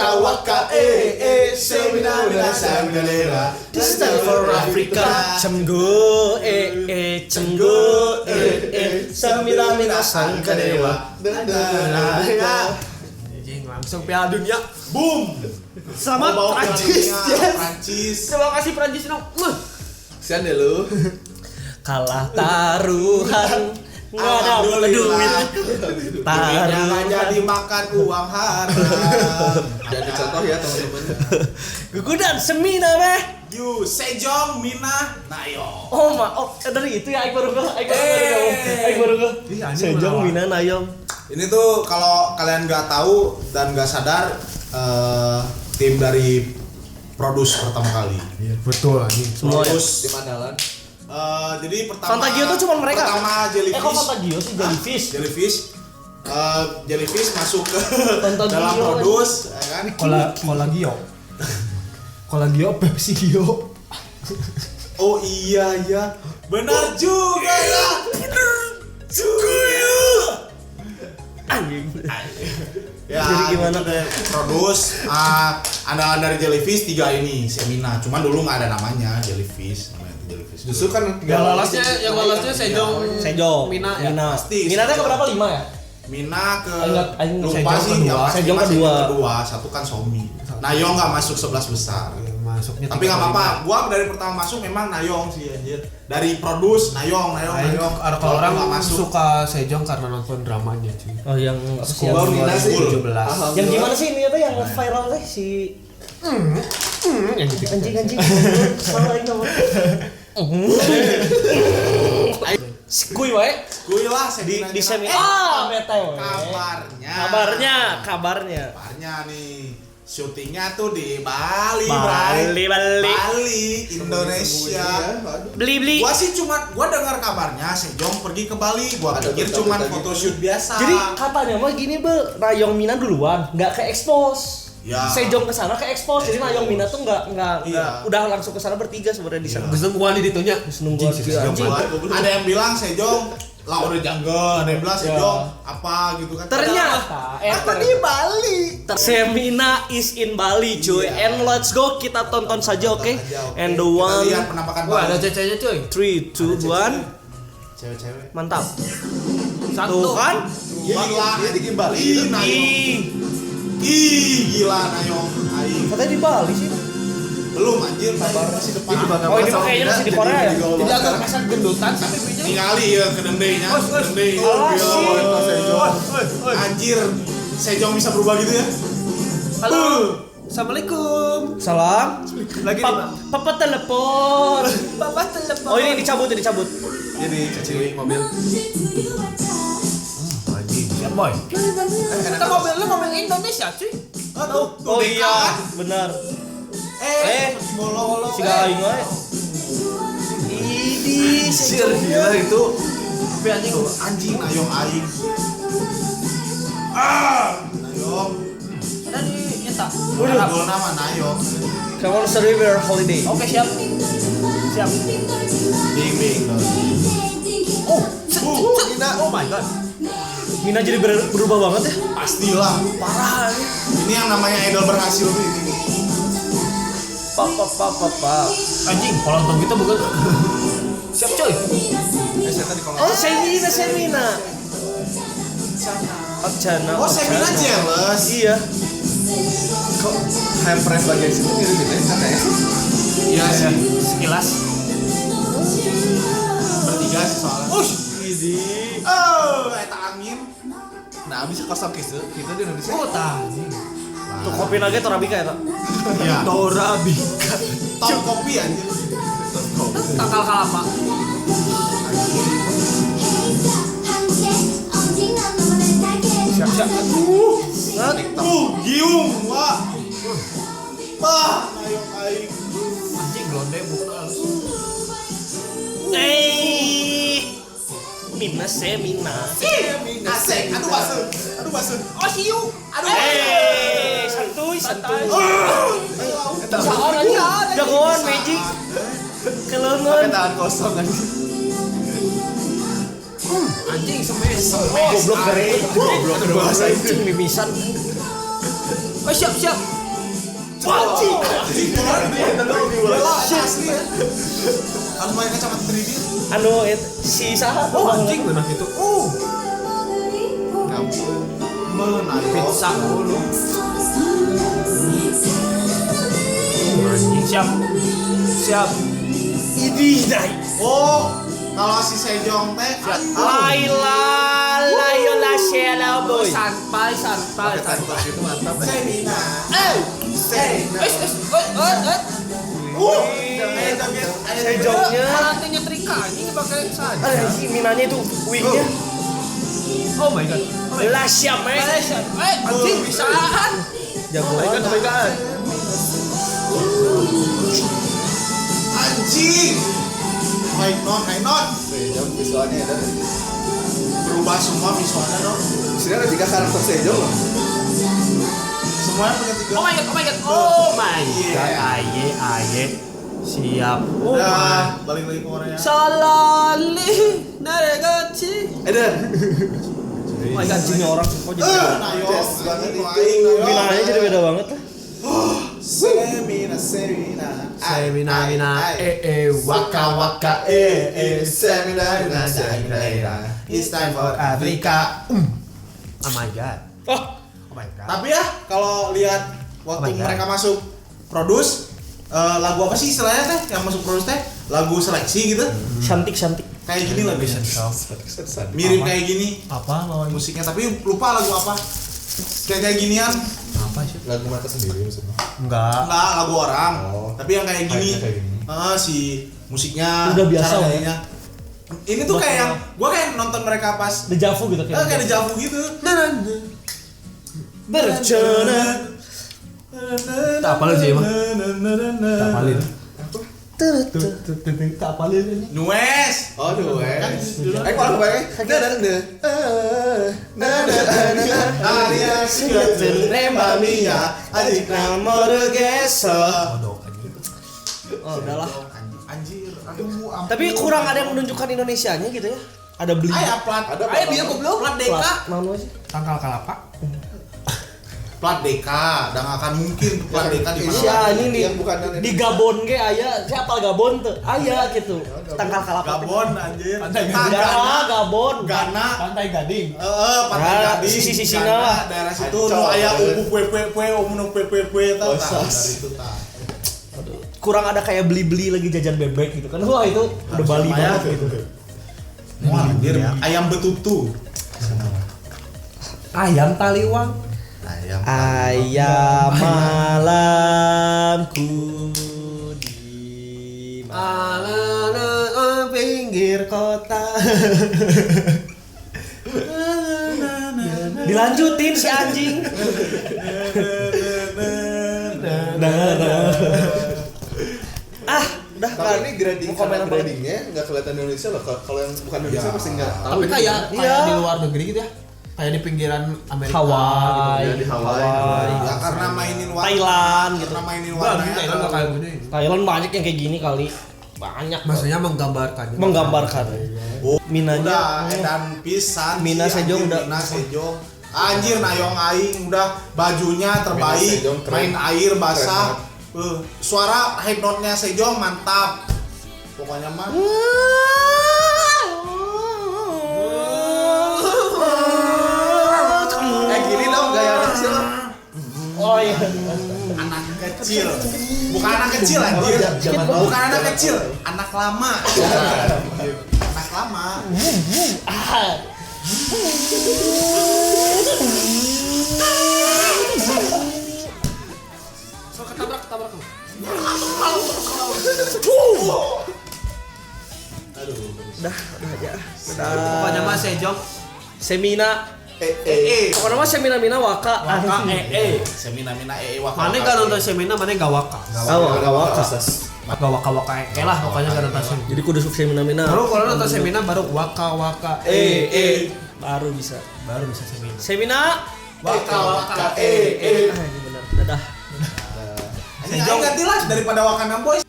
waka waka semina mina samgalera. This time for Africa. Cenggo cenggo samina mina sangkadewa. Langsung Piala Dunia. Boom. Selamat Prancis. Prancis. Terima kasih Prancis dong. Kasian deh lu. Kalah taruhan. Nggak ada duit. Taruhan jadi makan uang haram. Jadi contoh ya teman-teman. Gugudan semina meh. You Sejong Mina Nayong. Dari itu ya Aik baru Sejong Mina Nayong. Ini tuh kalau kalian nggak tahu dan nggak sadar tim dari Produce pertama kali. Iya, betul anjing. Produce Di Mandalan. Jadi pertama Fantagio tuh cuma mereka. Pertama Jellyfish. Kok Fantagio sih Jellyfish? Jellyfish masuk ke Fantagio dalam Produce, ya kan? Kolagio Pepsi Gio. Oh iya ya. Benar juga ya. Anjing. Ya, jadi gimana deh Produce andalan dari Jellyfish 3 ini Semina. Cuman dulu nggak ada namanya Jellyfish, namanya Jellyfish. Justru kan Yang lolosnya Sejong. Mina ya. Pasti. Mina teh keberapa 5 ya? Mina ke Aing lupa Sejong sih, kedua. yang pasti Sejong masih kedua. Satu kan Somi. Nayong nggak masuk 11 besar. Masuknya. Tapi nggak apa-apa. Gua dari pertama masuk memang Nayong sih anjir. Dari Produce Nayong. Kalau orang nggak masuk. suka Sejong karena nonton dramanya cuy. Oh yang Sekolah Mina sih. 17. yang gimana sih ini apa yang viral teh si Yang gitu. anjing salah ini nama. Skuy wae. Gue lah Semina. Di seminar BTW. Kabarnya Kabarnya syutingnya tuh di Bali, Bali. Indonesia. Beli. Gua dengar kabarnya Sejong pergi ke Bali. Gua pikir cuman photoshoot biasa. Jadi katanya mah gini Nayong Mina duluan, nggak ke expose. Ya. Sejong kesana ke expose, jadi Nayong Mina tuh nggak Iya. udah langsung kesana bertiga sebenarnya di sana. Terus nungguan ditunya. Nungguan anjing. Ada yang bilang Sejong Laura Jungle, ada yang bilang Sejong apa gitu kan. Ternyata di Bali. Semina is in Bali cuy. Iya. And let's go kita tonton saja oke. And the Kita one lihat penampakan Wah, ada Bali. cecenya cuy. 3 2 1 Cewek-cewek. mantap. Satu. Tuh kan? Gila. Dia di Bali. Gila Nayong. Katanya di Bali sih. Belum anjir, masih depan. Oh ini mah kayaknya masih di Korea ya? Tidak agak pasang gendutan sampai punya. Tinggali ya ke dendenya. Dendeng. Anjir. Sejong bisa berubah gitu ya? Halo. Assalamualaikum. Salam. Lagi Papa telepon. Papa telepon. Oh ini dicabut. Jadi cewek mobil. Siap boy. Kita mobil Indonesia cuy. Oh iya, benar. Bolo. Si aing wae. Idi, Gila itu. Tapi anjing Nayong aing. Nayong. Tadi nyetak. Udah gol nama Nayong. Come on, River Holiday. Oke, siap. Bing. Mina. Oh my god. Mina jadi berubah banget ya? Pastilah. Parah. Ini yang namanya idol berhasil tuh ini. Papa. Anjing, polontong kita bukan. Siap coy. Oh, Semina. Akcana. Oh, Semina jealous. Iya. Kok high price bagian situ mirip-mirip katanya. Iya sih. Sekilas. Bertiga sih soalnya. Idi. Eta angin. Nah, bisa kosong gitu di Indonesia. Oh, tadi. Tuh kopi nugget Torabika ya, Tok? Iya. Torabika. Top kopi anjir. Tangkal kalapa. Siap. Giung, wah. Nayong aing. Anjing glonde bukan halus. Mina Semina. Asik, aduh basuh. Oh, siu. Aduh. Santuy. Saon aja. Jagoan magic. Kelongan. Tangan kosong kan. Anjing semes. Goblok dari Goblok kedua anjing mimisan. Oh siap. Anjing asli ya. Harus pakai kacamata 3D. Anu si saha Oh anjing benar gitu. Pizza dulu. Anjing siap. Idih dai. Oh, kalau si Sejong teh Laila Sheila boy. Santai. Itu mantap. Semina. Sejongnya. Rantingnya trika ini pakai saja. Si Minanya itu wingnya. Oh my god. Lah siap Anjing bisaan. Jagoan. Oh my god. Anjing. High note. Sejong visualnya ada. Berubah semua visualnya dong. Sini ada 3 karakter Sejong loh. Semuanya punya 3. Oh my god. Aye. Siap. Udah, balik lagi ke Korea. Salali naregachi. Dan. Oh my god, anjingnya orang kok jadi Nayo. Yes, banget itu. Minanya jadi beda banget lah. Semina. Semina. Waka. Semina. It's time for Afrika. Oh my god. Oh, Oh my god. Tapi ya kalau lihat waktu Oh my God. mereka masuk produce lagu apa sih istilahnya teh yang masuk produce teh lagu seleksi gitu cantik. kayak gini lah biasanya mirip kayak gini Apa lawan musiknya tapi lupa lagu apa kayak ginian apa sih? Lagu mereka sendiri maksudnya. Enggak. enggak lagu orang Oh. tapi yang kayak gini Kayak gini. si musiknya Udah biasa cara lah ya. nyanyinya. Ini tuh kayak yang gua kayak nonton mereka pas Dejavu gitu kayak dejavu gitu berjalan. Tak apalin sih, emang. Tak apalin. Tak apalin ini. Nues Oh, duh. Kan dulu. Kalau bayangin, Aria Remba Mia Adik nomor geso Oh, udahlah. Anjir aduh ampun. Tapi kurang ada yang menunjukkan Indonesianya gitu ya. Ada beli. Aya plat Ada aya plat. bieu goblok plat deka Mana sih? Tangkal kalapa. plat deka dan akan mungkin tuh plat deka di Si mana anjing di Yang bukan di Gabon ge aya. Siapa Gabon tuh? Aya gitu. Tangkal kalapa. Gabon anjir Pantai Gana, Gabon. Gana Pantai Gading. pantai Nah, gading sisi-sisinya Gana, lah. daerah situ Ancol. nu aya upu pue omno pue tah Oh, tah, sos. dari itu tah Kurang ada kayak beli-beli lagi jajan bebek gitu kan. Wah, itu udah Bali Lumayan. banget gitu. Wah, anjir ayam betutu Ayam taliwang. Ayam malamku di Alana pinggir kota. Dilanjutin si anjing. Udah Kalau ini grading mau komen sama apa? gradingnya nggak kelihatan Indonesia loh. Kalau yang bukan Indonesia pasti nggak tahu. Tapi kayak Iya. di luar negeri gitu ya. Kayak di pinggiran Amerika Hawaii, gitu. Ya, di Hawaii. ya karena mainin warna Thailand gitu. karena mainin Wah, warna di Thailand nggak kayak gini. Thailand banyak yang kayak gini kali. Banyak. Maksudnya menggambarkan. Menggambarkan. Oh, Minanya. udah edan pisan Mina sih, Sejong anjir, udah. Mina Sejong anjir nayong aing udah bajunya terbaik Sejong keren. main air basah suara high note-nya Sejong mantap pokoknya mah Kayak gini dong gaya anak kecil. Oh iya. anak kecil bukan anak kecil anjir Zaman dulu. bukan anak kecil anak lama anak lama Ah. So ketabrak. Udah aja. Pokoknya mah Sejong. Semina. Pokoknya mah semina-mina waka. Waka semina waka Mana gak nonton Semina, mana gak waka. Gak waka. Gak waka lah, pokoknya gak nonton Semina. Jadi kudu semina-mina. Baru kalau nonton Semina baru waka. Baru bisa. Baru bisa Semina. Semina. waka Ah, ini benar. Dadah. ini ganti lah daripada Wakanda Boys